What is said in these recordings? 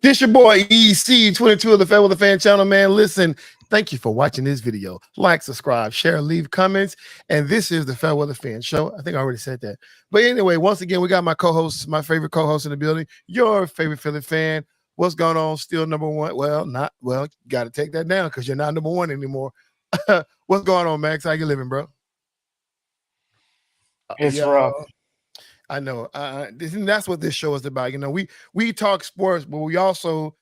This your boy EC22 of the Fair with the Fan channel, man. Listen, thank you for watching this video. Like, subscribe, share, leave comments. And this is the Fair Weather Fan Show. I think I already said that. But anyway, once again, we got my co-host, my favorite co-host in the building, your favorite Philly fan. What's going on? Still number one? Well, got to take that down because you're not number one anymore. What's going on, Max? How you living, bro? It's rough. I know. That's what this show is about. You know, we talk sports, but we also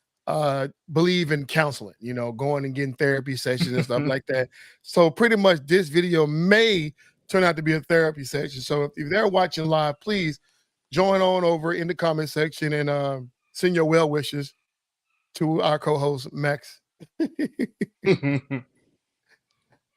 believe in counseling, you know, going and getting therapy sessions and stuff like that. So pretty much this video may turn out to be a therapy session. So if they're watching live, please join on over in the comment section and send your well wishes to our co-host, Max.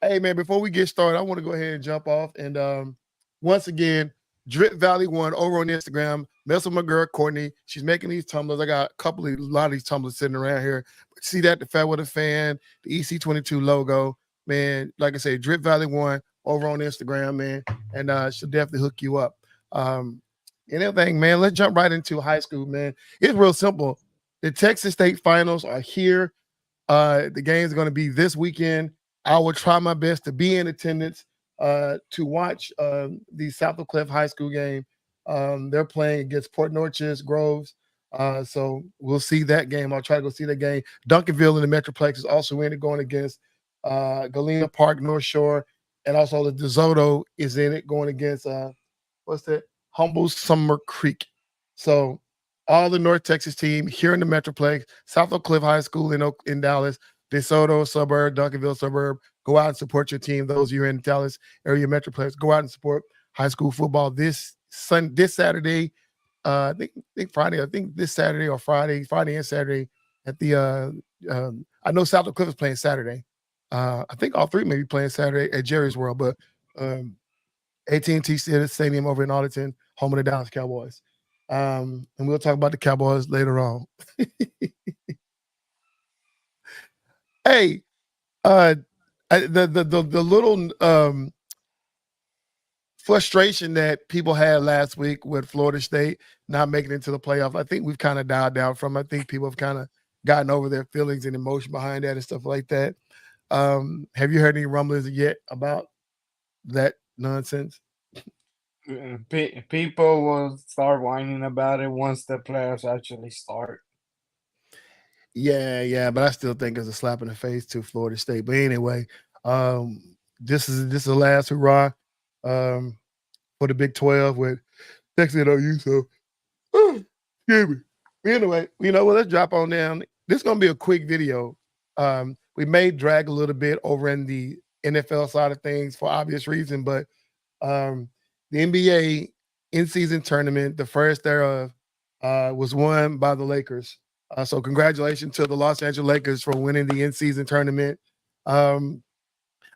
Hey, man, before we get started, I want to go ahead and jump off. And once again, Drip Valley 1 over on Instagram. Mess with my girl, Courtney. She's making these tumblers. I got a lot of these tumblers sitting around here. See that? The Fair Weather Fan, the EC22 logo. Man, like I say, Drip Valley 1 over on Instagram, man. And she'll definitely hook you up. And everything, man, let's jump right into high school, man. It's real simple. The Texas State Finals are here. The game's going to be this weekend. I will try my best to be in attendance to watch the South Oak Cliff High School game. They're playing against Port Neches Groves. So we'll see that game. I'll try to go see that game. Duncanville in the Metroplex is also in it, going against Galena Park, North Shore, and also the DeSoto is in it, going against Humble Summer Creek. So all the North Texas team here in the Metroplex, South Oak Cliff High School in Dallas, DeSoto suburb, Duncanville suburb. Go out and support your team. Those of you in the Dallas area Metroplex, go out and support high school football this Saturday. I think Friday. I think this Saturday or Friday and Saturday at the. I know South Oak Cliff is playing Saturday. I think all three may be playing Saturday at Jerry's World, but AT&T Stadium over in Arlington, home of the Dallas Cowboys. And we'll talk about the Cowboys later on. Hey, the little frustration that people had last week with Florida State not making it into the playoff, I think we've kind of dialed down from. I think people have kind of gotten over their feelings and emotion behind that and stuff like that. Have you heard any rumblings yet about that nonsense? People will start whining about it once the playoffs actually start. Yeah, but I still think it's a slap in the face to Florida State. But anyway, this is the last hurrah for the Big 12 with Texas and OU. So, excuse me. Anyway, you know what? Let's drop on down. This is gonna be a quick video. We may drag a little bit over in the NFL side of things for obvious reason, but the NBA in-season tournament, the first thereof, was won by the Lakers. So congratulations to the Los Angeles Lakers for winning the in-season tournament. I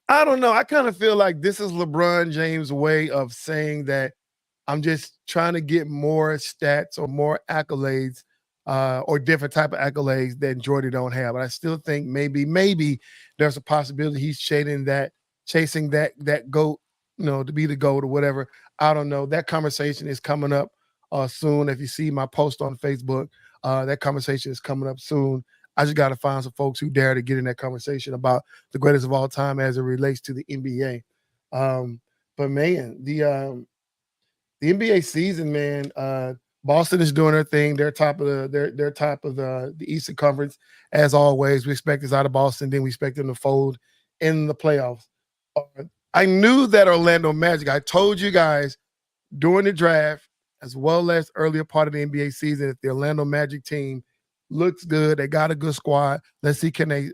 don't know. I kind of feel like this is LeBron James' way of saying that I'm just trying to get more stats or more accolades or different type of accolades that Jordy don't have. But I still think maybe there's a possibility he's chasing that GOAT, you know, to be the GOAT or whatever. I don't know. That conversation is coming up soon. If you see my post on Facebook, that conversation is coming up soon. I just got to find some folks who dare to get in that conversation about the greatest of all time as it relates to the NBA. But man, the NBA season, man, Boston is doing their thing. They're top of the Eastern Conference as always. We expect this out of Boston, then we expect them to fold in the playoffs. I knew that Orlando Magic. I told you guys during the draft, as well as earlier part of the NBA season, if the Orlando Magic team looks good, they got a good squad. Let's see, can they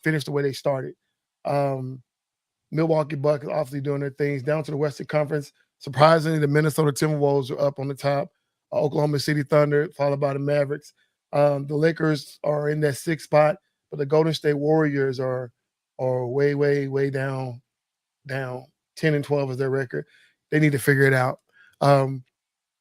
finish the way they started? Milwaukee Bucks are obviously doing their things. Down to the Western Conference, surprisingly, the Minnesota Timberwolves are up on the top. Oklahoma City Thunder, followed by the Mavericks. The Lakers are in that sixth spot, but the Golden State Warriors are way down. 10-12 is their record. They need to figure it out.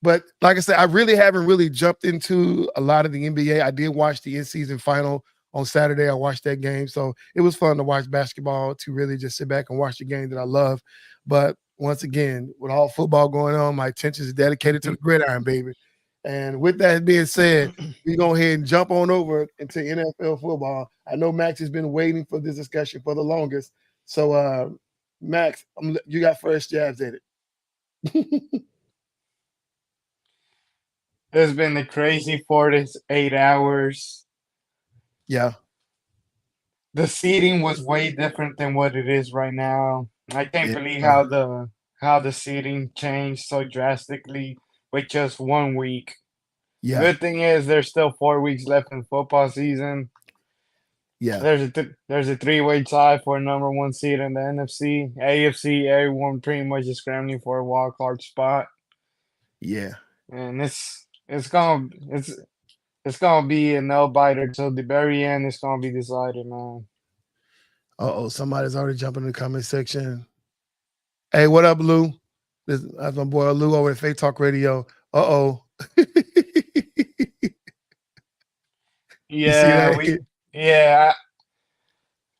But like I said, I really haven't jumped into a lot of the NBA. I did watch the in-season final on Saturday. I watched that game. So it was fun to watch basketball, to really just sit back and watch the game that I love. But once again, with all football going on, my attention is dedicated to the gridiron, baby. And with that being said, we go ahead and jump on over into NFL football. I know Max has been waiting for this discussion for the longest. So, Max, you got first jabs at it. It's been a crazy 4 to 8 hours. Yeah. The seating was way different than what it is right now. I can't Yeah. believe how the seating changed so drastically with just 1 week. Yeah. Good thing is there's still 4 weeks left in football season. Yeah. There's a three-way tie for number one seed in the NFC. AFC, everyone pretty much is scrambling for a wild card spot, Yeah. and it's gonna be a nail biter till the very end. It's gonna be decided, man. Somebody's already jumping in the comment section. Hey, what up, Lou? That's my boy Lou over at Faith Talk Radio. Uh-oh. You see Yeah, that? yeah.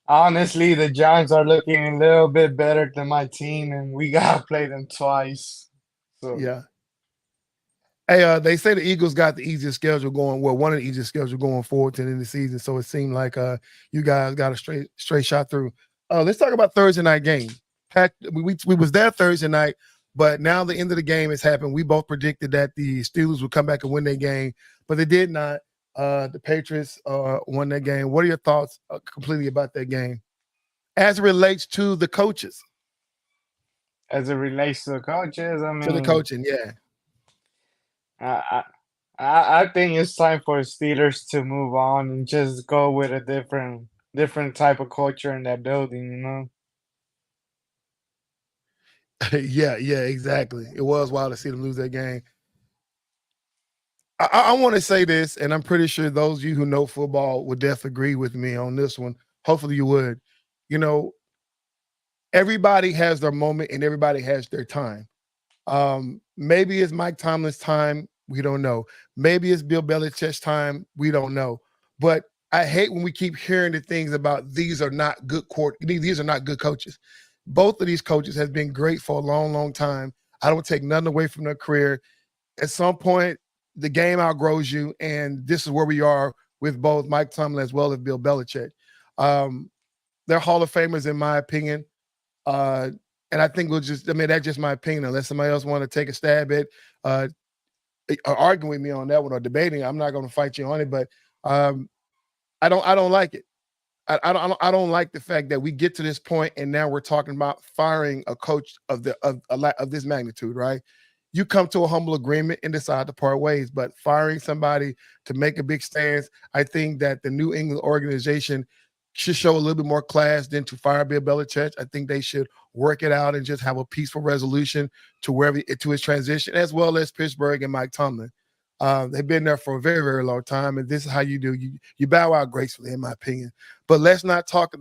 Honestly, the Giants are looking a little bit better than my team, and we gotta play them twice. So Yeah. Hey, they say the Eagles got the easiest schedule going. Well, one of the easiest schedule going forward to the end of the season. So it seemed like you guys got a straight shot through. Let's talk about Thursday night game. Pat, we was there Thursday night, but now the end of the game has happened. We both predicted that the Steelers would come back and win their game, but they did not. The Patriots won that game. What are your thoughts completely about that game as it relates to the coaches? as it relates to the coaches, I To the mean, coaching, yeah. I I think it's time for Steelers to move on and just go with a different type of culture in that building, you know? Yeah, exactly. It was wild to see them lose that game. I want to say this, and I'm pretty sure those of you who know football would definitely agree with me on this one. Hopefully, you would. You know, everybody has their moment and everybody has their time. Maybe it's Mike Tomlin's time. We don't know. Maybe it's Bill Belichick's time. We don't know. But I hate when we keep hearing the things about these are not good these are not good coaches. Both of these coaches have been great for a long, long time. I don't take nothing away from their career. At some point, the game outgrows you, and this is where we are with both Mike Tomlin as well as Bill Belichick. They're Hall of Famers, in my opinion. And I think that's just my opinion. Unless somebody else want to take a stab at arguing with me on that one or debating, I'm not going to fight you on it. But I don't like it. I don't like the fact that we get to this point and now we're talking about firing a coach of this magnitude, right? You come to a humble agreement and decide to part ways, but firing somebody to make a big stance, I think that the New England organization should show a little bit more class than to fire Bill Belichick. I think they should work it out and just have a peaceful resolution to his transition, as well as Pittsburgh and Mike Tomlin. They've been there for a very, very long time, and this is how you do. You bow out gracefully, in my opinion. But let's not talk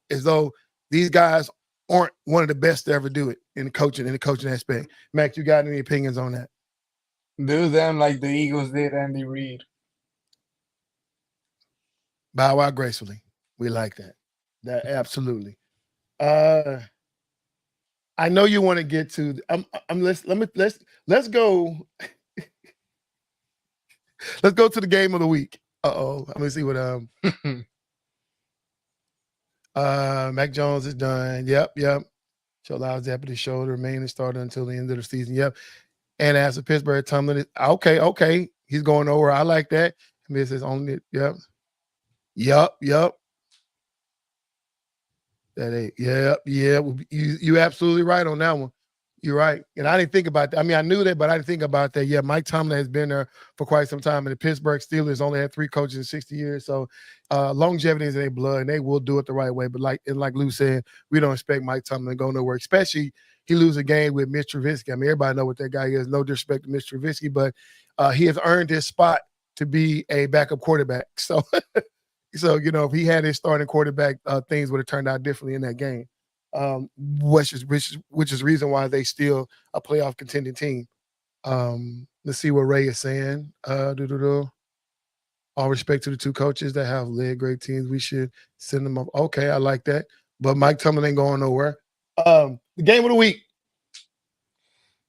as though these guys aren't one of the best to ever do it in the coaching aspect. Max, you got any opinions on that? Do them like the Eagles did Andy Reid. Bow out gracefully. We like that. That absolutely. I know you want to get to. Let's go. Let's go to the game of the week. Let me see what Mac Jones is done. Yep. So allows deputy show to remain and start until the end of the season. Yep. And as a Pittsburgh Tomlin, okay. He's going over. I like that. I mean, it's his only. Yep. That ain't. Yeah. You absolutely right on that one. You're right. And I didn't think about that. I mean, I knew that, but I didn't think about that. Yeah, Mike Tomlin has been there for quite some time. And the Pittsburgh Steelers only had 3 coaches in 60 years. So longevity is in their blood, and they will do it the right way. But like Lou said, we don't expect Mike Tomlin to go nowhere, especially he lose a game with Mitch Trubisky. I mean, everybody know what that guy is. No disrespect to Mitch Trubisky, but he has earned his spot to be a backup quarterback. So, if he had his starting quarterback, things would have turned out differently in that game. Which is reason why they still a playoff contending team. Let's see what Ray is saying. All respect to the 2 coaches that have led great teams. We should send them up. Okay, I like that. But Mike Tomlin ain't going nowhere. The game of the week.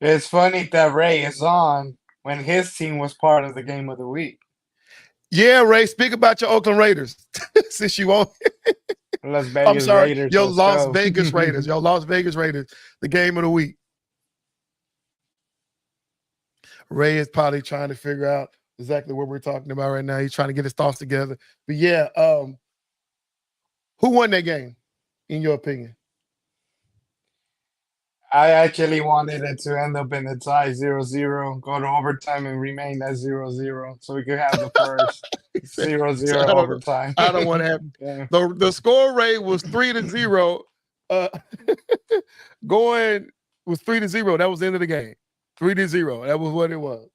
It's funny that Ray is on when his team was part of the game of the week. Yeah, Ray, speak about your Oakland Raiders. Since you won't. Las I'm Vegas sorry, Raiders. your Let's Las go. Vegas Raiders. Your Las Vegas Raiders, the game of the week. Ray is probably trying to figure out exactly what we're talking about right now. He's trying to get his thoughts together. But yeah, who won that game, in your opinion? I actually wanted it to end up in a tie 0-0, go to overtime and remain at 0-0 so we could have the first 0-0 So I don't, overtime. I don't want to have Yeah. the score rate was 3-0. Going was 3-0. That was the end of the game. 3-0. That was what it was.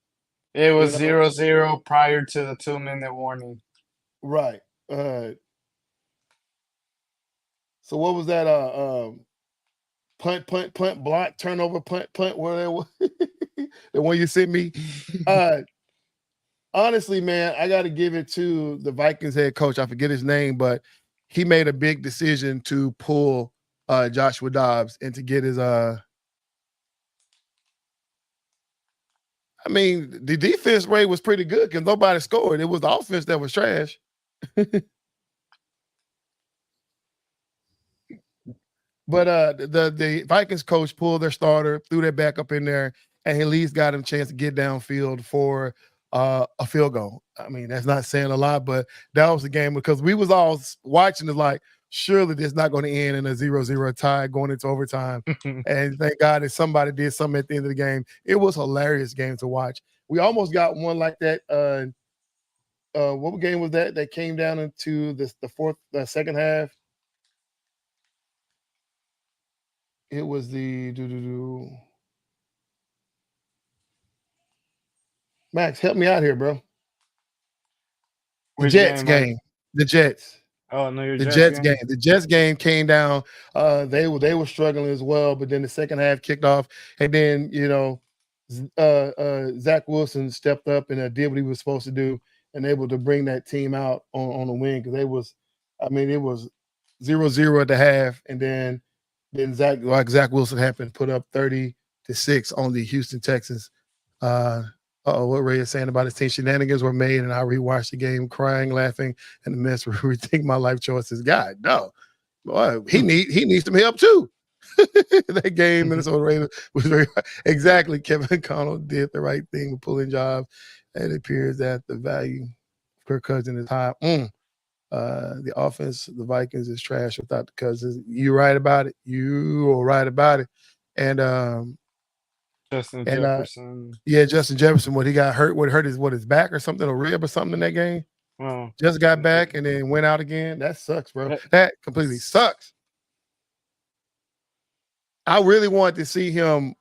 It was You know? 0-0 prior to the 2-minute warning. Right. So what was that? Punt, block, turnover, punt, whatever. The one you sent me. Honestly, man, I got to give it to the Vikings head coach. I forget his name, but he made a big decision to pull Joshua Dobbs and to get his I mean, the defense rate was pretty good because nobody scored. It was the offense that was trash. But the Vikings coach pulled their starter, threw their backup in there, and at least got him a chance to get downfield for a field goal. I mean, that's not saying a lot, but that was the game because we was all watching it like, surely this not going to end in a 0-0 tie going into overtime. And thank God that somebody did something at the end of the game. It was a hilarious game to watch. We almost got one like that. What game was that? That came down into the second half. It was the Max, help me out here, bro. The Jets game. The Jets. Oh no, the Jets game. The Jets game came down. They were struggling as well, but then the second half kicked off, and then Zach Wilson stepped up and did what he was supposed to do, and able to bring that team out on a win because it was 0-0 at the half, and then Zach Wilson happened to put up 30-6 on the Houston Texans. What Ray is saying about his team shenanigans were made, and I rewatched the game, crying, laughing, and the mess rethink my life choices. God, no, boy, he needs some help too. That game, Minnesota Raiders was very exactly. Kevin Connell did the right thing with pulling jobs. It appears that the value of Kirk Cousins is high. The offense, the Vikings is trash without the Cousins. You're right about it. You are right about it. And Justin Jefferson. Justin Jefferson. What he got hurt? What hurt his back or something, a rib or something in that game? Oh. Just got back and then went out again. That sucks, bro. That completely sucks. I really wanted to see him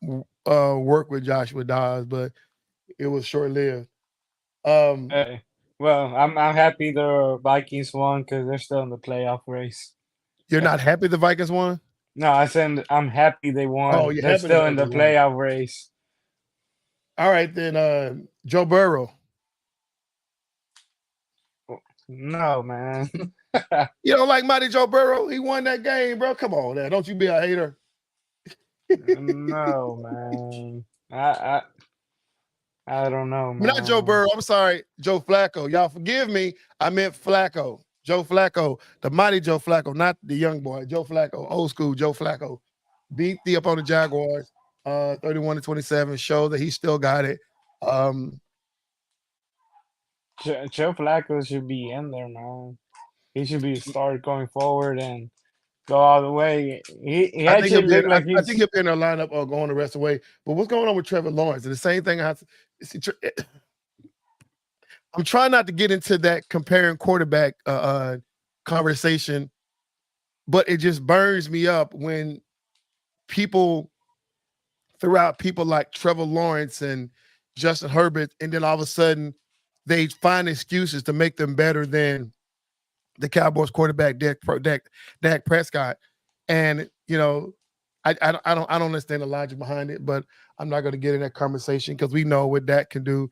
work with Joshua Dobbs, but it was short lived. Hey. Well, I'm happy the Vikings won because they're still in the playoff race. You're not happy the Vikings won? No, I said I'm happy they won. Oh, you're they're still in the playoff race. All right, then Joe Burrow. No, man. You don't like Mighty Joe Burrow? He won that game, bro. Come on now. Don't you be a hater. No, man. I don't know, man. Not Joe Burrow. I'm sorry, Joe Flacco. Y'all forgive me. I meant Flacco. Joe Flacco, the mighty Joe Flacco, not the young boy. Joe Flacco, old school Joe Flacco. Beat the up on the Jaguars, 31-27. Show that he still got it. Joe Flacco should be in there, man. He should be started going forward and go all the way. I think he'll be in their lineup or going the rest of the way. But what's going on with Trevor Lawrence? And the same thing I'm trying not to get into that comparing quarterback conversation, but it just burns me up when people throughout people like Trevor Lawrence and Justin Herbert, and then all of a sudden they find excuses to make them better than the Cowboys quarterback Dak Prescott. And I don't understand the logic behind it, but I'm not going to get in that conversation because we know what Dak can do.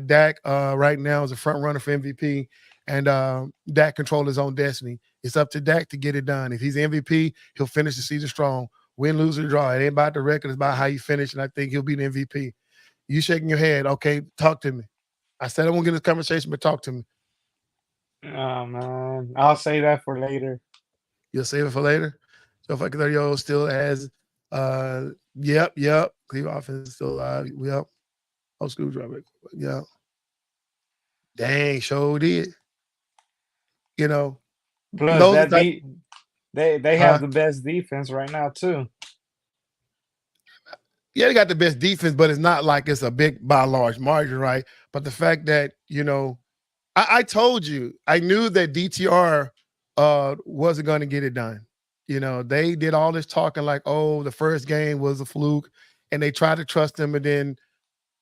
Dak right now is a front runner for MVP, and Dak controls his own destiny. It's up to Dak to get it done. If he's MVP, he'll finish the season strong. Win, lose, or draw. It ain't about the record. It's about how you finish, and I think he'll be the MVP. You shaking your head. Okay, talk to me. I said I won't get this conversation, but talk to me. Oh man, I'll say that for later. You'll save it for later. So if I 30 still has, yep. Cleveland offense is still alive. Yep. Oh, screwdriver. Yeah. Dang, show did. You know, Plus, those are the type. they Uh, have the best defense right now too. yeah, they got the best defense, but it's not like it's a big by a large margin, right? But the fact that I told you, I knew that DTR wasn't going to get it done. They did all this talking like, oh, the first game was a fluke, and they tried to trust him, and then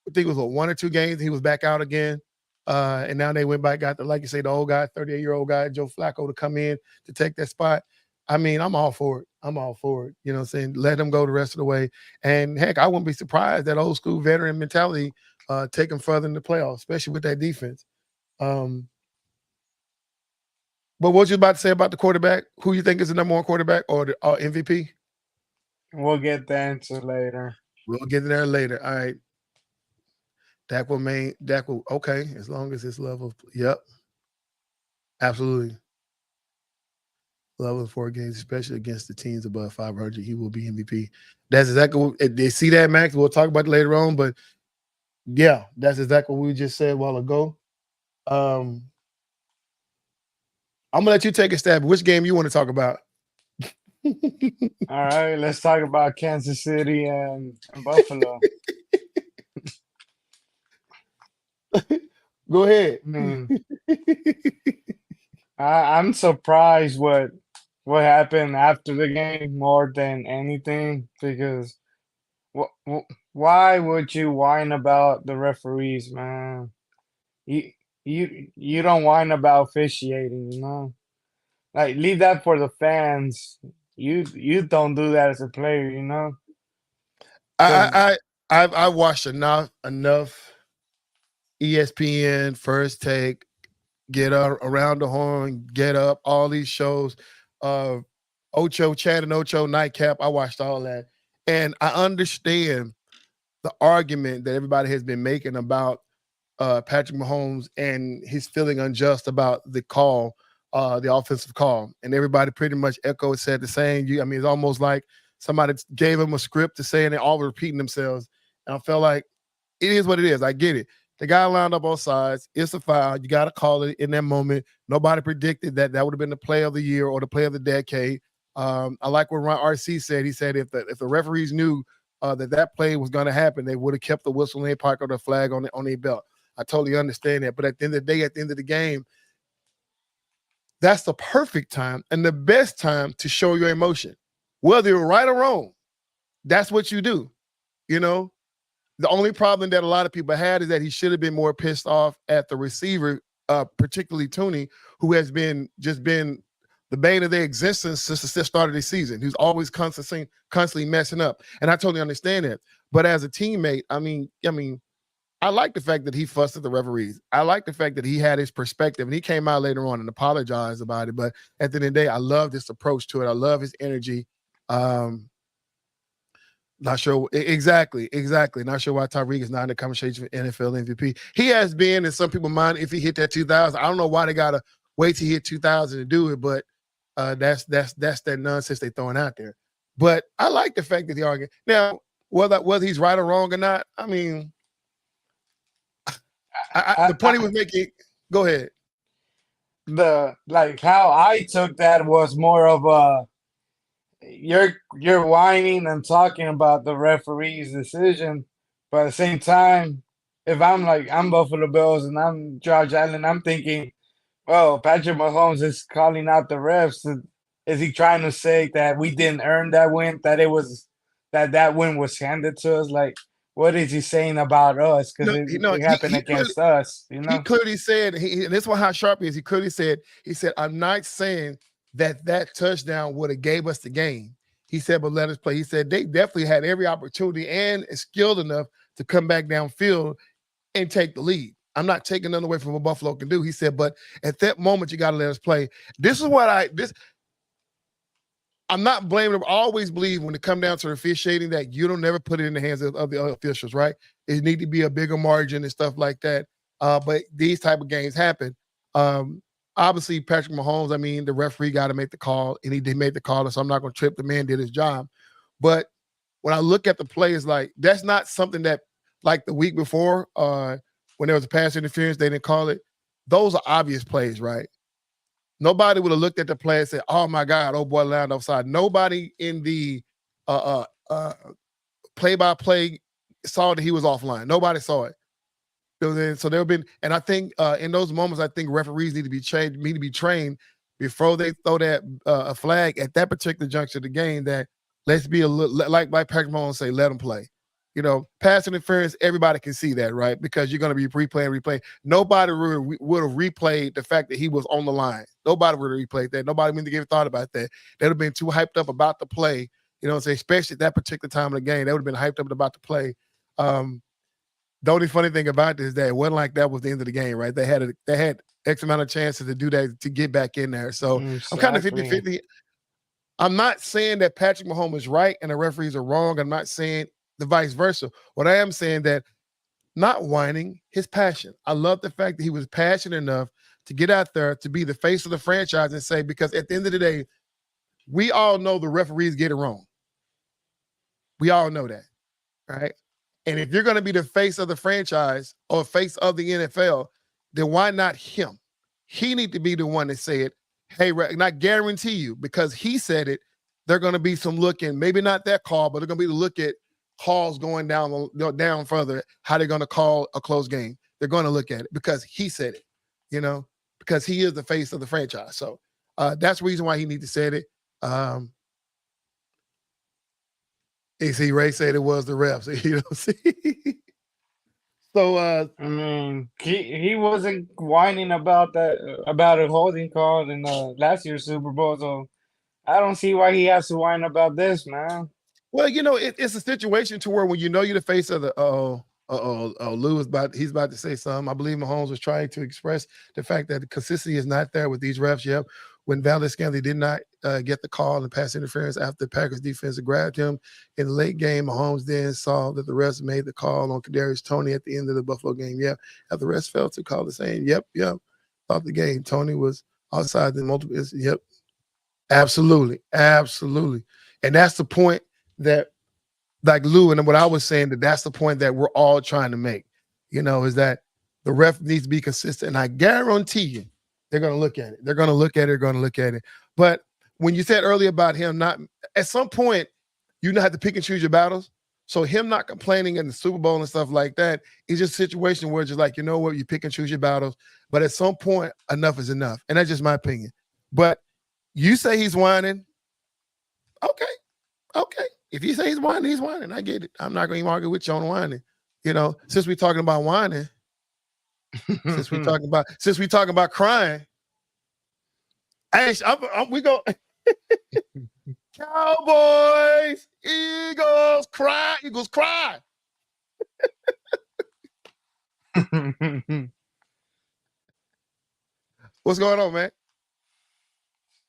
I think it was 1 or 2 games, he was back out again. And now they went back, got like you say, the old guy, 38-year-old guy, Joe Flacco, to come in to take that spot. I mean, I'm all for it. I'm all for it. You know what I'm saying? Let him go the rest of the way. And heck, I wouldn't be surprised that old school veteran mentality take him further in the playoffs, especially with that defense. But what you about to say about the quarterback? Who you think is the number one quarterback or the MVP? We'll get the answer later. We'll get there later. All right. Dak will okay, as long as his level. Yep. Absolutely. Level of 4 games, especially against the teams above 500, he will be MVP. That's exactly what they see that, Max. We'll talk about it later on, but yeah, that's exactly what we just said a while ago. I'm gonna let you take a stab. Which game you want to talk about? All right, let's talk about Kansas City and Buffalo. Go ahead. I mean, I'm surprised what happened after the game more than anything because why would you whine about the referees, man? You you don't whine about officiating, you know? Like leave that for the fans. You don't do that as a player, you know? 'Cause I watched enough ESPN, First Take, Get Up, Around the Horn, Get Up, all these shows, Ocho, Chad and Ocho, Nightcap. I watched all that, and I understand the argument that everybody has been making about Patrick Mahomes and he's feeling unjust about the call, the offensive call, and everybody pretty much said the same. I mean, it's almost like somebody gave him a script to say, and they're all repeating themselves. And I felt like it is what it is. I get it. The guy lined up both sides. It's a foul. You got to call it in that moment. Nobody predicted that would have been the play of the year or the play of the decade. I like what Ron RC said. He said if the referees knew that play was going to happen, they would have kept the whistle in their pocket or the flag on their belt. I totally understand that. But at the end of the day, at the end of the game, that's the perfect time and the best time to show your emotion. Whether you're right or wrong, that's what you do. The only problem that a lot of people had is that he should have been more pissed off at the receiver, particularly Tooney, who has been the bane of their existence since the start of the season, who's always constantly messing up. And I totally understand that. But as a teammate, I mean, I like the fact that he fussed at the referees. I like the fact that he had his perspective and he came out later on and apologized about it. But at the end of the day, I love this approach to it. I love his energy. Not sure exactly. Not sure why Tyreek is not in the conversation for NFL MVP. He has been in some people's mind if he hit that 2000. I don't know why they gotta wait till he hit 2000 to do it, but that's that nonsense they're throwing out there. But I like the fact that they argue. Now, whether he's right or wrong or not, I mean, the point he was making. Go ahead. How I took that was more of a you're whining and talking about the referee's decision, but at the same time, if I'm Buffalo Bills and I'm Josh Allen, I'm thinking, well, Patrick Mahomes is calling out the refs. Is he trying to say that we didn't earn that win? That win was handed to us? Like, what is he saying about us? Because it happened against us. He clearly said, and this is how sharp he is. He clearly said, I'm not saying that touchdown would have gave us the game. He said, but let us play. He said they definitely had every opportunity and is skilled enough to come back downfield and take the lead. I'm not taking nothing away from what Buffalo can do. He said, but at that moment, you got to let us play. This is what I'm not blaming them. I always believe when it come down to officiating that you don't never put it in the hands of the officials, right? It need to be a bigger margin and stuff like that. But these type of games happen. Obviously, Patrick Mahomes, I mean, the referee got to make the call, and he did make the call, so I'm not going to trip. The man did his job. But when I look at the plays, like that's not something that, like the week before, when there was a pass interference, they didn't call it. Those are obvious plays, right? Nobody would have looked at the play and said, "Oh my God, oh boy, landed offside." Nobody in the play-by-play saw that he was offline. Nobody saw it. So there have been, and I think in those moments, I think referees need to be trained before they throw that a flag at that particular juncture of the game. That let's be a little like Patrick Mahomes say, let them play. You know, pass interference, everybody can see that, right? Because you're going to be replaying. Nobody would have replayed the fact that he was on the line. Nobody would have replayed that. Nobody would have even thought about that. They'd have been too hyped up about the play, you know what I'm saying? Especially at that particular time of the game. They would have been hyped up about the play. The only funny thing about this is that it wasn't like that was the end of the game, right? They had X amount of chances to do that, to get back in there. So I'm kind of 50-50. I'm not saying that Patrick Mahomes is right and the referees are wrong. I'm not saying the vice versa. What I am saying that not whining, his passion. I love the fact that he was passionate enough to get out there to be the face of the franchise and say, because at the end of the day, we all know the referees get it wrong. We all know that, right? And if you're going to be the face of the franchise or face of the NFL, then why not him? He need to be the one to say it. Hey, not guarantee you, because he said it, they're going to be some looking, maybe not that call, but they're going to be to look at calls going down further, how they're going to call a close game. They're going to look at it because he said it, you know, because he is the face of the franchise. So that's the reason why he needs to say it. AC Ray said it was the refs. You know, see. So I mean, he wasn't whining about a holding call in last year's Super Bowl, so I don't see why he has to whine about this, man. Well, you know, it's a situation to where when you know you're the face of the Lou is he's about to say something. I believe Mahomes was trying to express the fact that the consistency is not there with these refs. Yep. When Valdes-Scantling did not get the call and pass interference after the Packers defense grabbed him in the late game, Mahomes then saw that the refs made the call on Kadarius Toney at the end of the Buffalo game. Yeah, after the refs failed to call the same. Yep. Thought the game. Toney was outside the multiple. Yep. Absolutely. And that's the point that, like Lou, and what I was saying, that's the point that we're all trying to make, you know, is that the ref needs to be consistent. And I guarantee you, they're going to look at it. But when you said earlier about him not, at some point, you have to pick and choose your battles. So him not complaining in the Super Bowl and stuff like that is just a situation where it's just like, you know what, you pick and choose your battles. But at some point, enough is enough. And that's just my opinion. But you say he's whining. Okay. If you say he's whining. I get it. I'm not going to argue with you on whining. You know, since we're talking about whining, since we're talking about crying, we go Cowboys, Eagles cry. What's going on, man?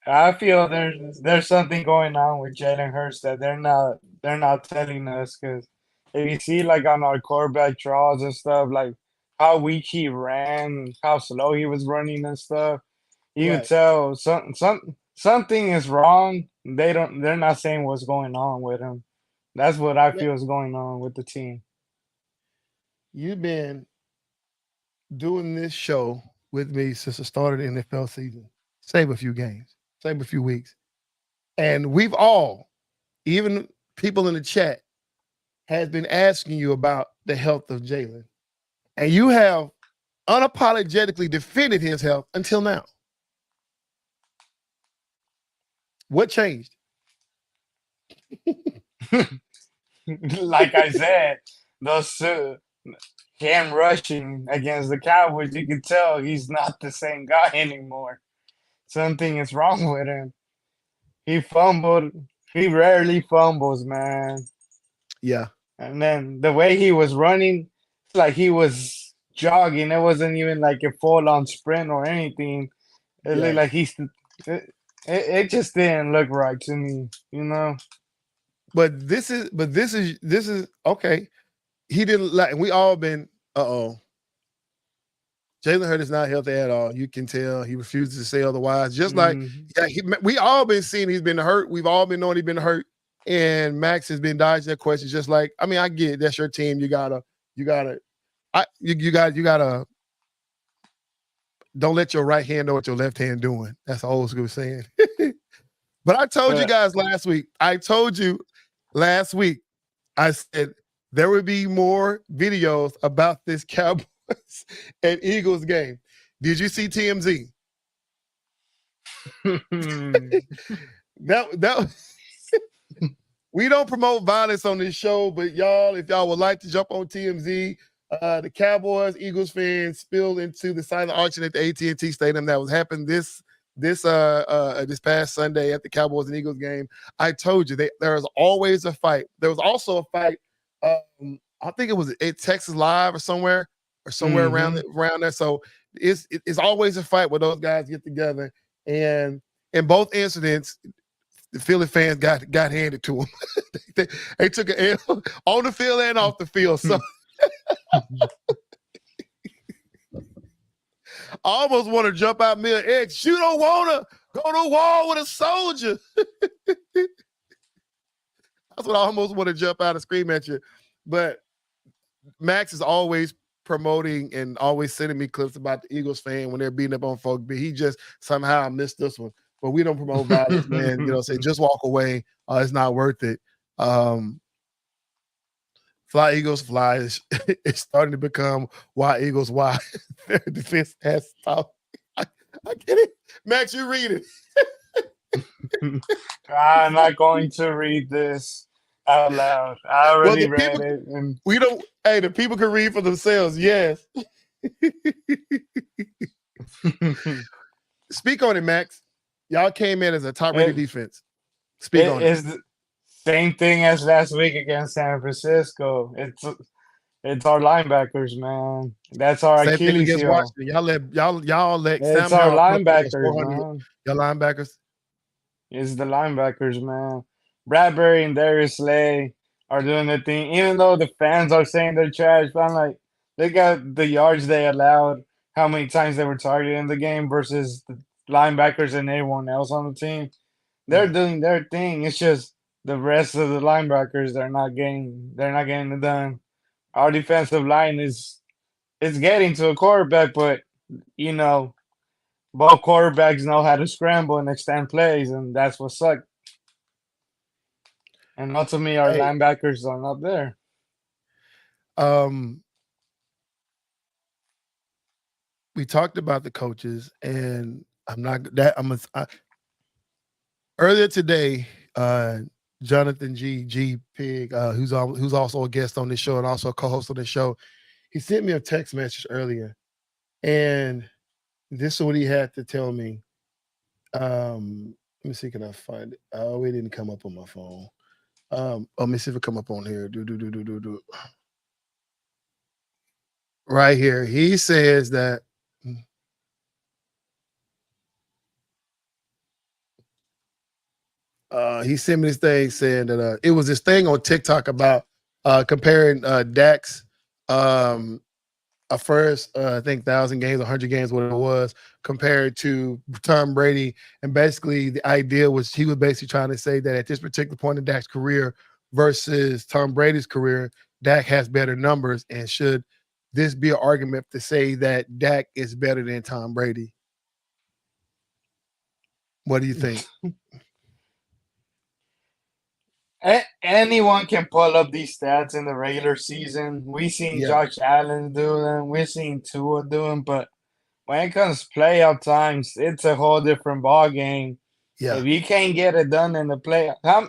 I feel there's something going on with Jalen Hurts that they're not telling us, because if you see like on our quarterback draws and stuff, like how weak he ran, how slow he was running and stuff, you Right. could tell something is wrong. They're not saying what's going on with him. That's what I feel is going on with the team. You've been doing this show with me since the start of the NFL season. Save a few games, save a few weeks. And we've all, even people in the chat, has been asking you about the health of Jalen. And you have unapologetically defended his health until now. What changed? Like I said, those him rushing against the Cowboys, you can tell he's not the same guy anymore. Something is wrong with him. He fumbled. He rarely fumbles, man. Yeah. And then the way he was running, it's like he was jogging. It wasn't even like a full-on sprint or anything. It looked like it just didn't look right to me, you know. But this is okay. He didn't like. We all been. Jalen Hurts is not healthy at all. You can tell he refuses to say otherwise. Just like we all been seeing he's been hurt. We've all been knowing he's been hurt. And Max has been dodging that question. Just like, I mean, I get it. That's your team. You gotta don't let your right hand know what your left hand doing. That's an old school saying. But I told you guys last week. I said there would be more videos about this Cowboys and Eagles game. Did you see TMZ? that we don't promote violence on this show, but y'all, if y'all would like to jump on TMZ, the Cowboys, Eagles fans spilled into the silent auction at the AT&T Stadium that was happening this past Sunday at the Cowboys and Eagles game. I told you there is always a fight. There was also a fight. I think it was at Texas Live or somewhere around there. So it's always a fight where those guys get together. And in both incidents, the Philly fans got handed to them. they took an L on the field and off the field. So I almost want to jump out mid-X. You don't want to go to war with a soldier. That's what I almost want to jump out and scream at you. But Max is always promoting and always sending me clips about the Eagles fan when they're beating up on folks, but he just somehow missed this one. But we don't promote violence, man. Say just walk away. It's not worth it. Fly Eagles fly is it's starting to become why Eagles why their defense has stopped. I get it. Max, you read it. I'm not going to read this out loud. I already read it. And we don't. Hey, the people can read for themselves. Yes. Speak on it, Max. Y'all came in as a top-rated defense. Speak on it. It's the same thing as last week against San Francisco. It's our linebackers, man. That's our Same Achilles against heel. Washington. Y'all let it's Sam our Howell linebackers, man. Your linebackers. It's the linebackers, man. Bradbury and Darius Slay are doing their thing, even though the fans are saying they're trash. But I'm like, they got the yards they allowed, how many times they were targeted in the game versus the linebackers and everyone else on the team. They're doing their thing. It's just the rest of the linebackers they're not getting it done. Our defensive line is getting to a quarterback, but both quarterbacks know how to scramble and extend plays, and that's what sucked. And ultimately, our linebackers are not there. We talked about the coaches, and earlier today, Jonathan G. Pig, who's also a guest on this show and also a co-host on this show, he sent me a text message earlier, and this is what he had to tell me. Let me see, can I find it? Oh, it didn't come up on my phone. Let me see if it come up on here. Do. Right here, he says that. He sent me this thing saying that it was this thing on TikTok about comparing Dak's first I think 1,000 games, 100 games, whatever it was, compared to Tom Brady. And basically the idea was he was basically trying to say that at this particular point in Dak's career versus Tom Brady's career, Dak has better numbers. And should this be an argument to say that Dak is better than Tom Brady? What do you think? Anyone can pull up these stats in the regular season. We've seen Josh Allen do them. We've seen Tua do them. But when it comes to playoff times, it's a whole different ball game. Yeah. If you can't get it done in the playoffs, how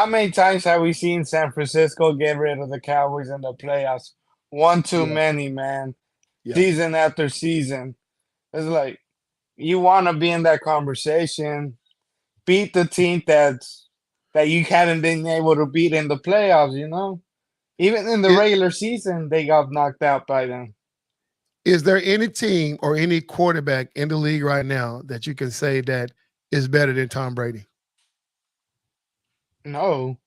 many times have we seen San Francisco get rid of the Cowboys in the playoffs? One too many, man. Yeah. Season after season. It's like you want to be in that conversation, beat the team that you haven't been able to beat in the playoffs, Even in the regular season, they got knocked out by them. Is there any team or any quarterback in the league right now that you can say that is better than Tom Brady. No.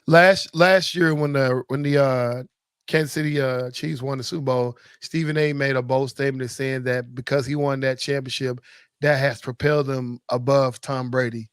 Last year when the Kansas City Chiefs won the Super Bowl, Stephen A made a bold statement saying that because he won that championship, that has propelled him above Tom Brady,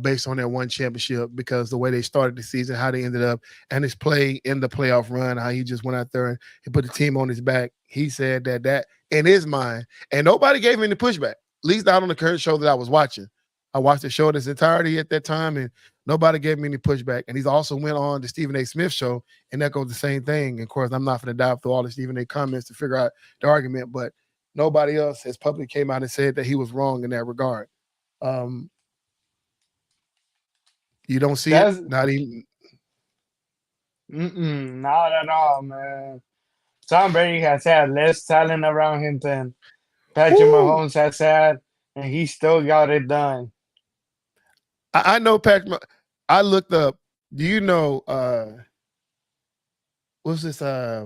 based on that one championship because the way they started the season, how they ended up, and his play in the playoff run, how he just went out there and he put the team on his back. He said that in his mind, and nobody gave him any pushback. At least not on the current show that I was watching. I watched the show in its entirety at that time, and nobody gave me any pushback. And he's also went on the Stephen A. Smith show and echoed the same thing. And of course, I'm not going to dive through all the Stephen A. comments to figure out the argument, but nobody else has publicly came out and said that he was wrong in that regard. You don't see That's it, not even. not at all, man. Tom Brady has had less talent around him than Patrick Woo! Mahomes has had, and he still got it done. I know Patrick. I looked up. Do you know what's this? I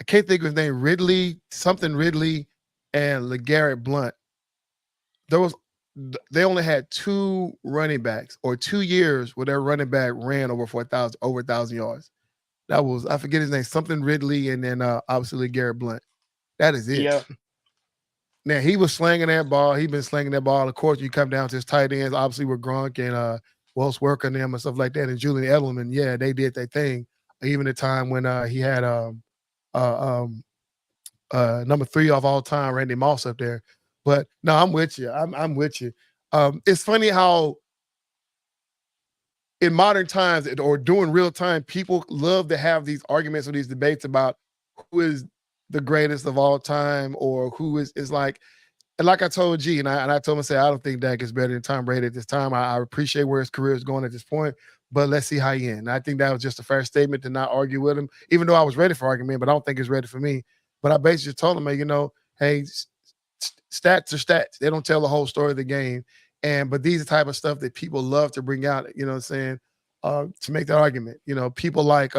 can't think of his name. Ridley, something Ridley, and LeGarrette Blunt. They only had 2 running backs or 2 years where their running back ran over 1,000 yards. That was, I forget his name, something Ridley, and then obviously LeGarrette Blunt. That is it. Yep. Now he was slinging that ball. He's been slinging that ball. Of course, you come down to his tight ends, obviously with Gronk and Wells Work on them and stuff like that, and Julian Edelman. Yeah, they did their thing. Even the time when he had number 3 of all time, Randy Moss up there. But no, I'm with you. I'm with you. It's funny how in modern times or during real time, people love to have these arguments or these debates about who is the greatest of all time or who is like, and like I told G, and I told him, I said, I don't think Dak is better than Tom Brady at this time. I appreciate where his career is going at this point, but let's see how he ends. I think that was just a fair statement to not argue with him, even though I was ready for argument, but I don't think it's ready for me. But I basically just told him, hey, stats are stats. They don't tell the whole story of the game. But these are the type of stuff that people love to bring out, you know what I'm saying, to make that argument. People like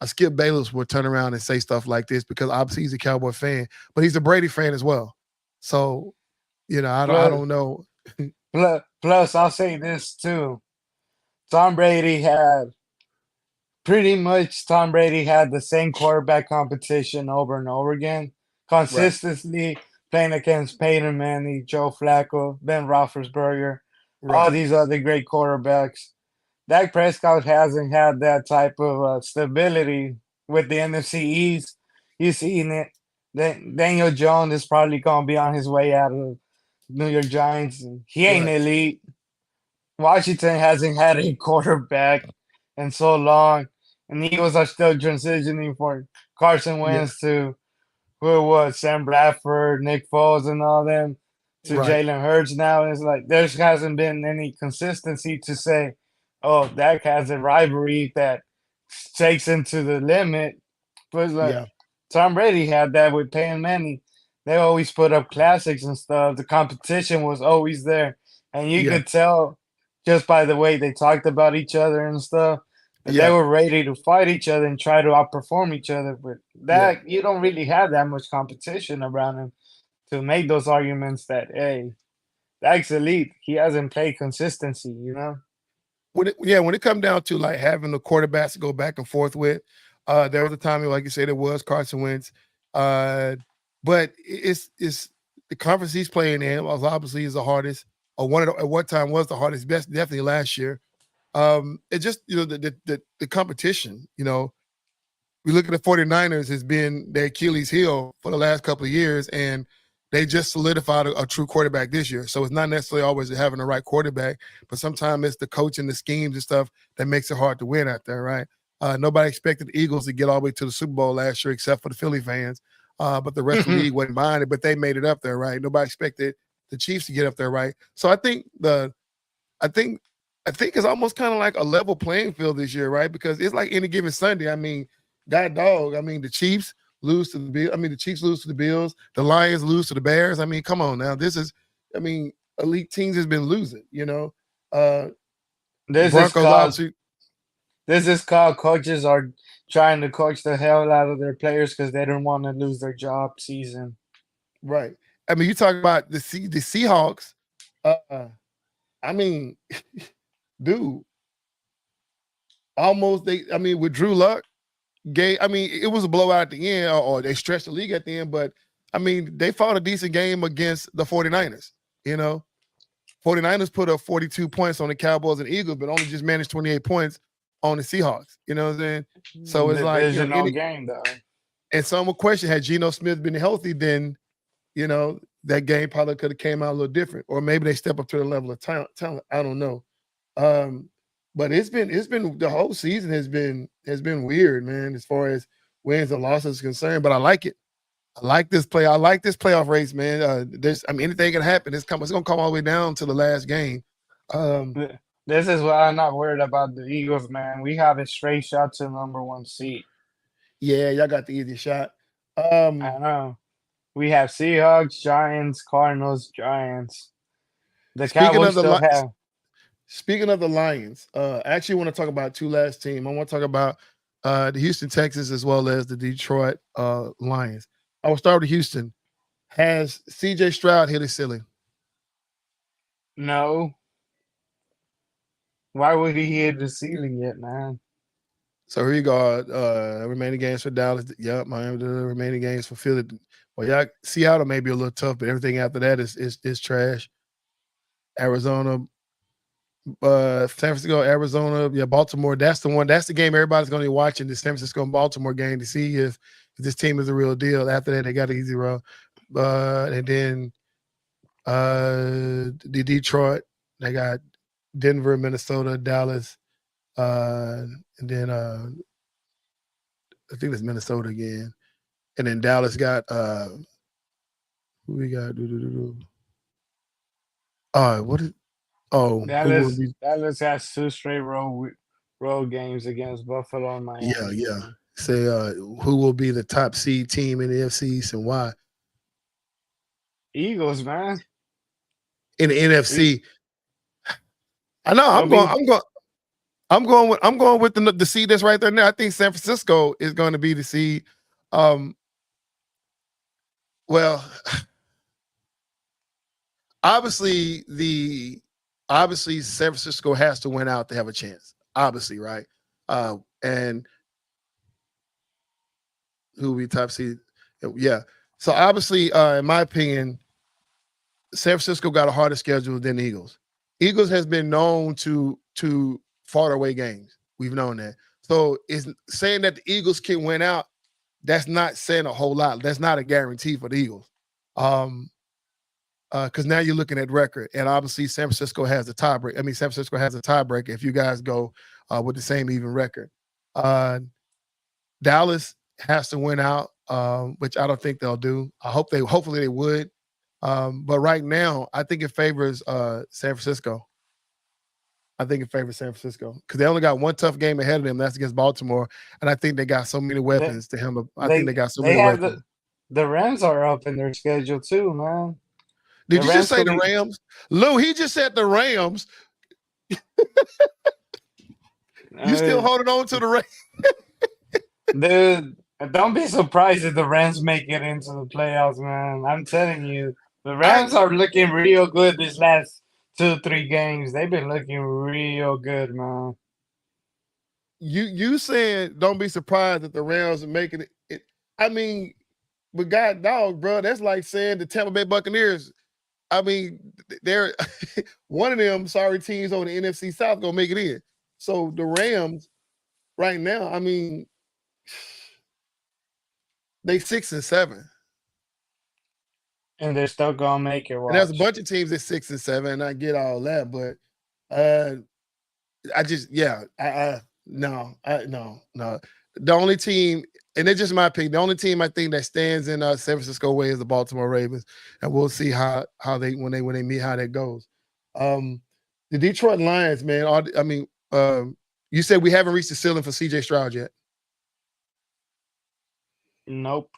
Skip Bayless would turn around and say stuff like this because obviously he's a Cowboy fan, but he's a Brady fan as well. So, I don't know. Plus, I'll say this too. Tom Brady had the same quarterback competition over and over again, consistently playing against Peyton Manning, Joe Flacco, Ben Roethlisberger, all these other great quarterbacks. Dak Prescott hasn't had that type of stability with the NFC East. You've seen it. Daniel Jones is probably going to be on his way out of New York Giants. He ain't elite. Washington hasn't had a quarterback in so long, and the Eagles are still transitioning for Carson Wentz to who it was, Sam Bradford, Nick Foles, and all them to Jalen Hurts now. And it's like there hasn't been any consistency to say, oh, Dak has a rivalry that takes him to the limit. But like Tom Brady had that with Peyton Manning. They always put up classics and stuff. The competition was always there. And you could tell just by the way they talked about each other and stuff. They were ready to fight each other and try to outperform each other. But that you don't really have that much competition around him to make those arguments that, hey, Dak's elite. He hasn't played consistency, When it comes down to like having the quarterbacks to go back and forth with, there was a time, like you said, it was Carson Wentz. But it's the conference he's playing in was obviously is the hardest, or at one time was the hardest, best definitely last year. It just, the competition, we look at the 49ers has been their Achilles heel for the last couple of years, and they just solidified a true quarterback this year. So it's not necessarily always having the right quarterback, but sometimes it's the coach and the schemes and stuff that makes it hard to win out there, right? Nobody expected the Eagles to get all the way to the Super Bowl last year except for the Philly fans, but the rest of the league wasn't behind it, but they made it up there, right? Nobody expected the Chiefs to get up there, right? So I think it's almost kind of like a level playing field this year, right? Because it's like any given Sunday. I mean, the Chiefs lose to the Bills. The Chiefs lose to the Bills. The Lions lose to the Bears. Come on now. Elite teams has been losing, This is called coaches are trying to coach the hell out of their players because they don't want to lose their job season. Right. You talk about the Seahawks I mean, dude, almost with Drew Luck, it was a blowout at the end, or they stretched the league at the end, but I mean, they fought a decent game against the 49ers, 49ers put up 42 points on the Cowboys and Eagles, but only just managed 28 points on the Seahawks. You know what I'm saying? So it's like, divisional game though. And some would question, had Geno Smith been healthy, then that game probably could have came out a little different, or maybe they step up to the level of talent. I don't know. But it's been the whole season has been weird, man, as far as wins and losses is concerned. But I like it. I like this playoff race, man. Anything can happen. It's gonna come all the way down to the last game. This is why I'm not worried about the Eagles, man. We have a straight shot to the #1 seed. Yeah, y'all got the easy shot. I know. We have Seahawks, Giants, Cardinals, Giants. The Cowboys still have. Speaking of the Lions, I actually want to talk about two last teams. I want to talk about the Houston Texans as well as the Detroit Lions. I will start with Houston. Has CJ Stroud hit his ceiling? No. Why would he hit the ceiling yet, man? So here you go. Remaining games for Dallas. Yep, Miami. The remaining games for Philly. Well, yeah, Seattle may be a little tough, but everything after that is trash. Arizona, San Francisco, Arizona, yeah, Baltimore. That's the one. That's the game everybody's going to be watching, the San Francisco and Baltimore game, to see if this team is a real deal. After that, they got an easy run. And then the Detroit, they got Denver, Minnesota, Dallas, and then I think it's Minnesota again. And then Dallas got who we got? Dallas has 2 straight road games against Buffalo and Miami. Yeah. Say who will be the top seed team in the NFC East and why? Eagles, man. In the NFC. I know. I'm going with the seed that's right there now. I think San Francisco is going to be the seed. Well, obviously San Francisco has to win out to have a chance. Obviously, right? And who will be top seed? Yeah. So obviously, in my opinion, San Francisco got a harder schedule than the Eagles. Eagles has been known to far away games. We've known that. So it's saying that the Eagles can win out. That's not saying a whole lot. That's not a guarantee for the Eagles. Because now you're looking at record, and obviously San Francisco has a tiebreak. San Francisco has a tiebreaker if you guys go with the same even record. Dallas has to win out, which I don't think they'll do. Hopefully they would. But right now, I think it favors San Francisco. I think it favors San Francisco because they only got one tough game ahead of them. That's against Baltimore, and I think they got so many weapons to handle. I think they got so many weapons. The Rams are up in their schedule too, man. Did you just say the Rams? Lou, he just said the Rams. You still holding on to the Rams? Dude, don't be surprised if the Rams make it into the playoffs, man. I'm telling you, the Rams are looking real good this last 2-3 games. They've been looking real good, man. You saying don't be surprised that the Rams are making it. But God dog, bro, that's like saying the Tampa Bay Buccaneers. They're one of them sorry teams on the NFC South gonna make it in. So the Rams right now, they 6-7. And they're still gonna make it. And there's a bunch of teams at 6-7, and I get all that, but no. The only team, and it's just my opinion, the only team I think that stands in San Francisco way is the Baltimore Ravens, and we'll see how they when they meet how that goes. The Detroit Lions, man. You said we haven't reached the ceiling for CJ Stroud yet. Nope.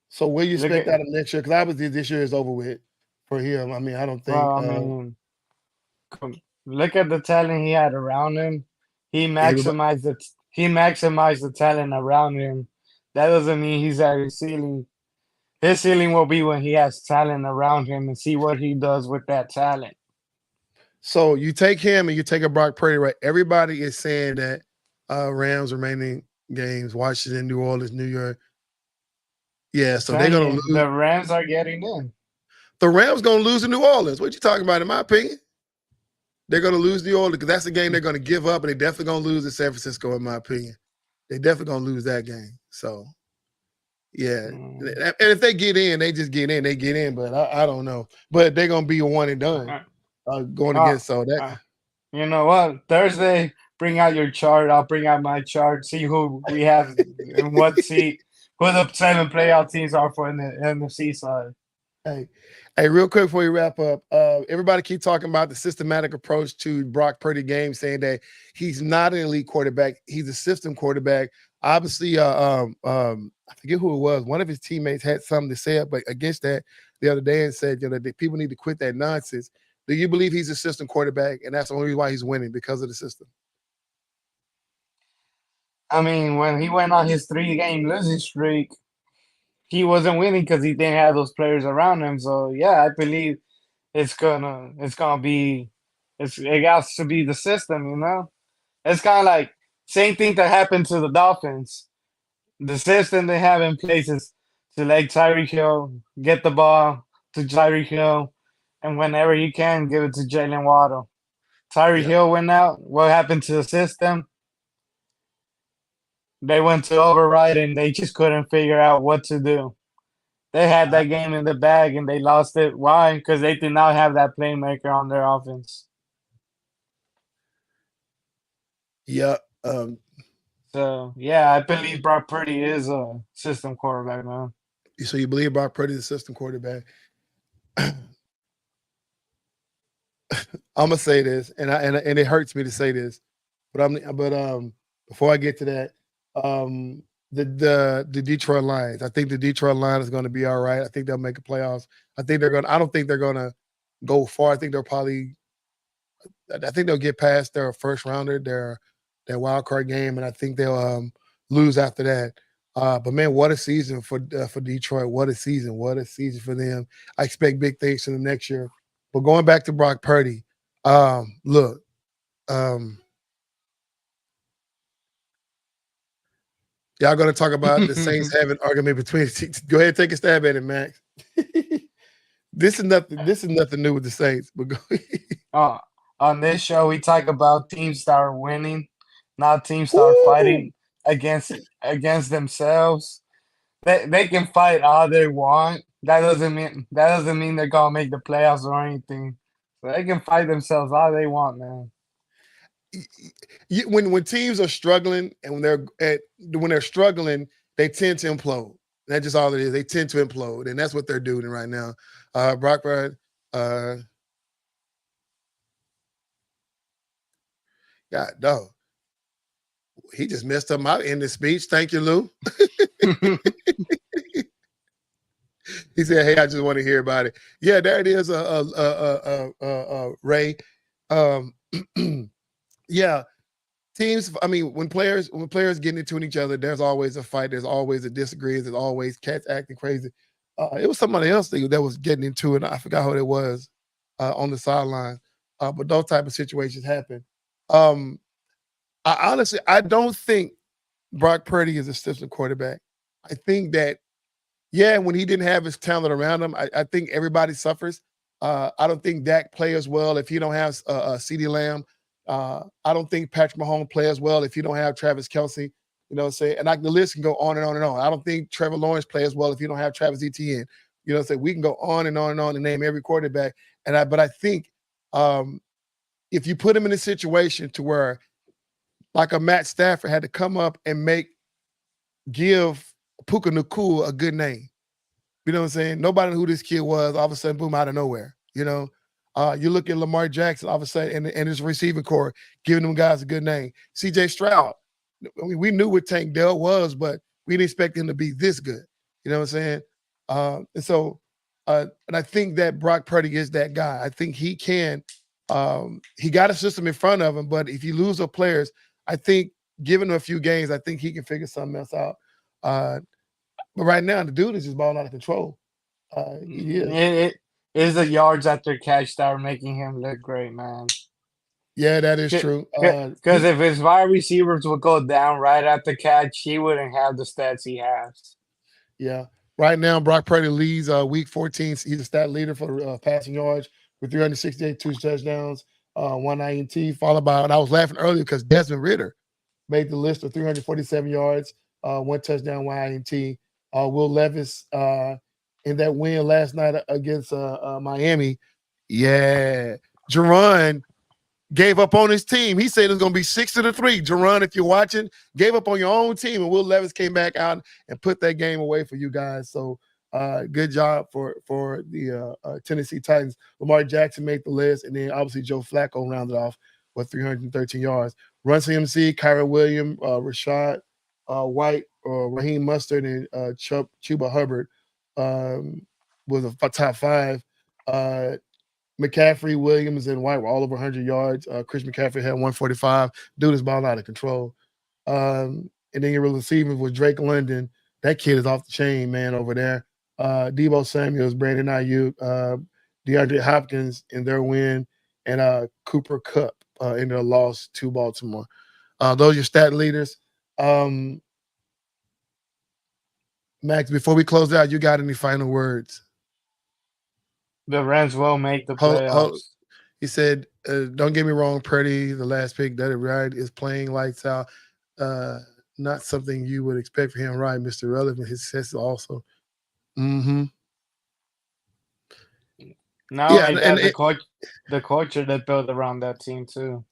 So where you expect out of next year? Because obviously this year is over with for him. I don't think. Look at the talent he had around him. He maximized the talent around him. That doesn't mean he's at his ceiling. his ceiling will be when he has talent around him and see what he does with that talent. So you take him and you take a Brock Purdy, right? Everybody is saying that Rams remaining games, Washington, New Orleans, New York. Yeah, so they're gonna lose. The Rams are getting in. The Rams gonna lose to New Orleans. What you talking about? In my opinion, they're gonna lose New Orleans because that's the game they're gonna give up, and they definitely gonna lose to San Francisco. In my opinion, they definitely gonna lose that game. So, yeah, and if they get in, they just get in. They get in, but I don't know. But they're gonna be a one and done going against. So that you know what? Thursday, bring out your chart. I'll bring out my chart. See who we have in what seat. Who the 7 playoff teams are for in the NFC side. Hey, real quick before we wrap up, everybody keep talking about the systematic approach to Brock Purdy game, saying that he's not an elite quarterback. He's a system quarterback. Obviously, I forget who it was. One of his teammates had something to say but against that the other day and said, that people need to quit that nonsense. Do you believe he's a system quarterback, and that's the only reason why he's winning, because of the system? I mean, when he went on his 3-game losing streak, he wasn't winning because he didn't have those players around him. So yeah, I believe it has to be the system. It's kind of like same thing that happened to the Dolphins. The system they have in place is to let Tyreek Hill get the ball to Tyreek Hill, and whenever he can, give it to Jalen Waddle. Tyreek Hill went out. What happened to the system? They went to override and they just couldn't figure out what to do. They had that game in the bag and they lost it. Why? Because they did not have that playmaker on their offense. Yeah. So, yeah, I believe Brock Purdy is a system quarterback, man. So you believe Brock Purdy is a system quarterback? I'm gonna say this, and it hurts me to say this, but before I get to that, the Detroit Lions. I think the Detroit Lions is going to be all right. I think they'll make the playoffs. I don't think they're going to go far. I think they'll get past their first rounder, their wild card game, and I think they'll lose after that. But man, what a season for Detroit! What a season! What a season for them! I expect big things from them next year. But going back to Brock Purdy, look. Y'all going to talk about the Saints having an argument between the Go ahead, take a stab at it, Max. This is nothing new with the Saints. But go on this show, we talk about teams that are winning, not teams that are fighting against themselves. They can fight all they want. That doesn't mean they're gonna make the playoffs or anything. So they can fight themselves all they want, man. When teams are struggling and when they're struggling, they tend to implode. That's just all it is. They tend to implode, and that's what they're doing right now. Brock Purdy, God, no, he just messed up my end of speech. Thank you, Lou. He said, "Hey, I just want to hear about it." Yeah, there it is. Ray. Yeah. Teams, I mean, when players get into each other, there's always a fight. There's always a disagreement. There's always cats acting crazy. It was somebody else that was getting into it. I forgot who it was on the sideline. But those type of situations happen. I don't think Brock Purdy is a system quarterback. I think that, when he didn't have his talent around him, I think everybody suffers. I don't think Dak plays as well if you don't have CeeDee Lamb. I don't think Patrick Mahomes plays as well if you don't have Travis Kelce. You know what I'm saying? And the list can go on and on and on. I don't think Trevor Lawrence plays as well if you don't have Travis Etienne. You know what I'm saying? We can go on and on and on and name every quarterback. But I think if you put him in a situation to where, like a Matt Stafford had to come up and give Puka Nacua a good name. You know what I'm saying? Nobody knew who this kid was. All of a sudden, boom, out of nowhere. You know, you look at Lamar Jackson, all of a sudden, and his receiving core, giving them guys a good name. C.J. Stroud, we knew what Tank Dell was, but we didn't expect him to be this good. You know what I'm saying? And I think that Brock Purdy is that guy. I think he can. He got a system in front of him, but if you lose those players, I think giving him a few games, I think he can figure something else out. But right now, the dude is just balling out of control. He is. It is the yards after catch that are making him look great, man. Yeah, that is true. Because if his wide receivers would go down right at the catch, he wouldn't have the stats he has. Yeah. Right now, Brock Purdy leads week 14. He's a stat leader for passing yards with 368, 2 touchdowns, 1 INT, followed by, and I was laughing earlier because Desmond Ridder made the list of 347 yards, 1 touchdown, 1 INT. Will Levis in that win last night against Miami. Yeah. Jerron gave up on his team. He said it's going to be 6-3. Jerron, if you're watching, gave up on your own team, and Will Levis came back out and put that game away for you guys. So good job for the Tennessee Titans. Lamar Jackson made the list, and then obviously Joe Flacco rounded off with 313 yards. Run CMC, Kyron Williams, Rashad White, Raheem Mustard, and Chuba Hubbard was a top 5. McCaffrey, Williams, and White were all over 100 yards. Chris McCaffrey had 145. Dude is balling out of control. And then your receiver was Drake London. That kid is off the chain, man, over there. Deebo Samuels, Brandon Ayuk, DeAndre Hopkins in their win, and Cooper Kupp in their loss to Baltimore. Those are your stat leaders. Max, before we close out, you got any final words? The Rams will make the playoffs. He said, don't get me wrong, Purdy, the last pick, that right, is playing lights out. Not something you would expect for him, right? Mr. Relevant, his success also. Mm-hmm. No, yeah, and the culture that built around that team too.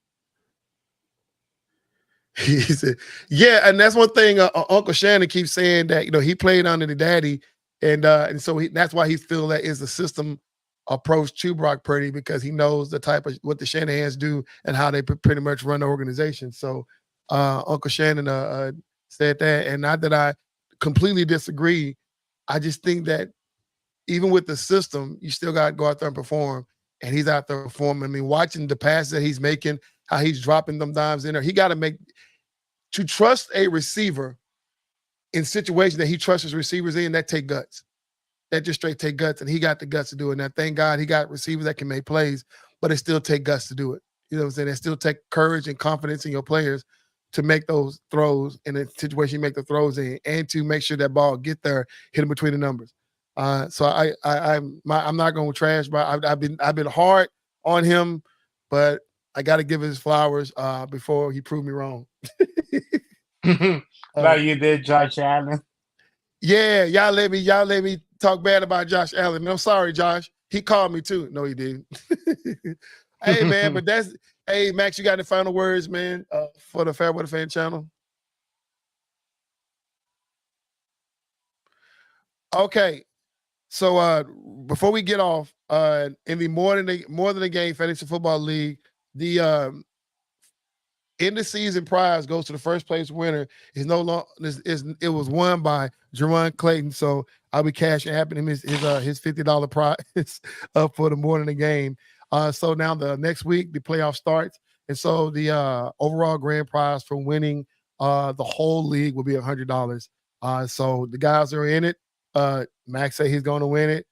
He said, yeah, and that's one thing Uncle Shannon keeps saying, that he played under the daddy, and so that's why he feels that is the system approach to Brock Purdy, because he knows the type of what the Shanahans do and how they pretty much run the organization. So Uncle Shannon said that, and not that I completely disagree. I just think that even with the system, you still got to go out there and perform, and he's out there performing. I mean, watching the passes that he's making, how he's dropping them dimes in there, he got to trust a receiver in situations that he trusts his receivers in, that take guts. That just straight take guts, and he got the guts to do it. And thank God he got receivers that can make plays, but it still take guts to do it. You know what I'm saying? It still take courage and confidence in your players to make those throws in a situation you make the throws in, and to make sure that ball get there, hit him between the numbers. So I'm not going to trash, but I've been hard on him, but I got to give his flowers before he proved me wrong. Like you did Josh Allen. Yeah, y'all let me talk bad about Josh Allen. I'm sorry, Josh. He called me too. No, he didn't. Hey, man, but hey, Max, you got any final words, man, for the Fairweather Fan channel? Okay. So before we get off, in the more than a game fantasy football league, the end of season prize goes to the first place winner. Is no longer it was won by Jerron Clayton. So I'll be cashing him his $50 prize for the more than a game. So now the next week the playoff starts, and so the overall grand prize for winning the whole league will be $100. So the guys are in it. Max said he's going to win it.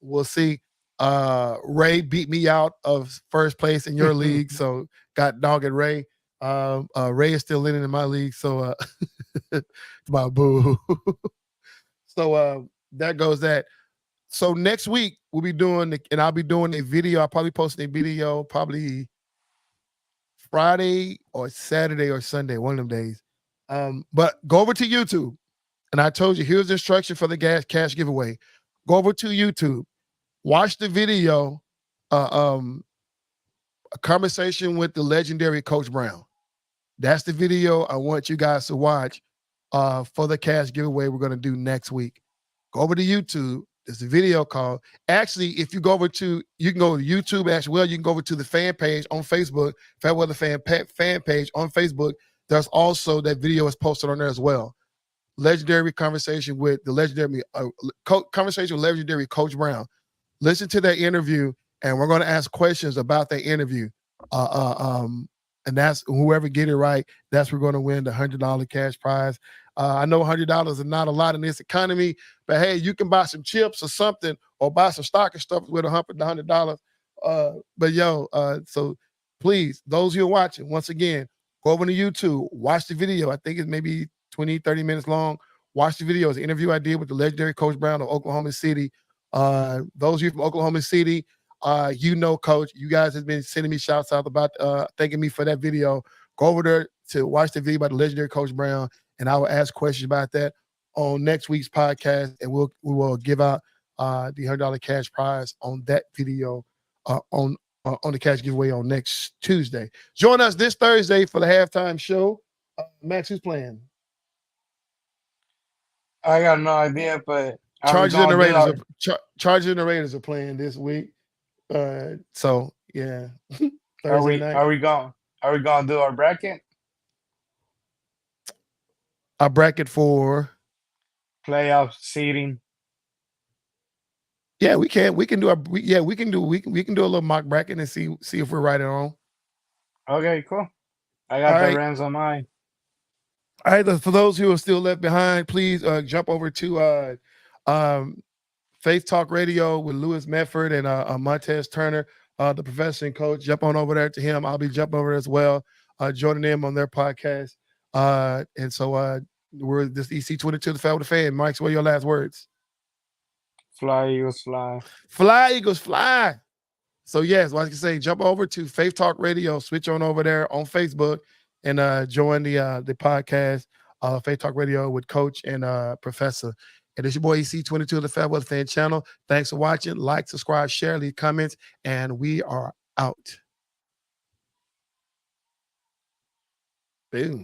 We'll see. Ray beat me out of first place in your league, so got dog at Ray. Ray is still in my league, so it's about boo. So that goes that. So next week we'll be doing, and I'll be doing a video. I'll probably post a video probably Friday or Saturday or Sunday, one of them days. But go over to YouTube, and I told you here's the instruction for the cash giveaway. Go over to YouTube, watch the video, a conversation with the legendary Coach Brown. That's the video I want you guys to watch for the cash giveaway we're going to do next week. Go over to YouTube. There's a video called. Actually, if you go over to, you can go to YouTube as well. You can go over to the fan page on Facebook, Fairweather fan page on Facebook. There's also that video is posted on there as well. Legendary conversation with the legendary conversation with legendary Coach Brown. Listen to that interview, and we're going to ask questions about that interview. And that's whoever get it right, that's we're going to win the $100 cash prize. I know $100 is not a lot in this economy, but hey, you can buy some chips or something, or buy some stock and stuff with $100. But yo, so please, those who are watching, once again, go over to YouTube, watch the video. I think it's maybe 20, 30 minutes long. Watch the video. It's an interview I did with the legendary Coach Brown of Oklahoma City. Those of you from Oklahoma City, you know, Coach, you guys have been sending me shouts out about thanking me for that video. Go over there to watch the video about the legendary Coach Brown, and I will ask questions about that on next week's podcast, and we will give out the $100 cash prize on that video on the cash giveaway on next Tuesday. Join us this Thursday for the halftime show. Max, who's playing? I got no idea, but Chargers and the Raiders Chargers and the Raiders are playing this week. So yeah. Thursday night. Are we going to do our bracket? Our bracket for playoff seeding. Yeah, we can do a little mock bracket and see if we're right or wrong. Okay, cool. I got the Rams on mine. All right, for those who are still left behind, please jump over to Faith Talk Radio with Lewis Medford and Montez Turner, the professor and coach. Jump on over there to him. I'll be jumping over as well, joining them on their podcast. And so we're this EC22, the Fat with the Fan. Mike, what are your last words? Fly, Eagles, fly. Fly, Eagles, fly. So yes, like I say, jump over to Faith Talk Radio, switch on over there on Facebook, and join the podcast, Faith Talk Radio with Coach and Professor. And it's your boy EC22, the Fat with the Fan channel. Thanks for watching. Like, subscribe, share, leave comments, and we are out. Boom.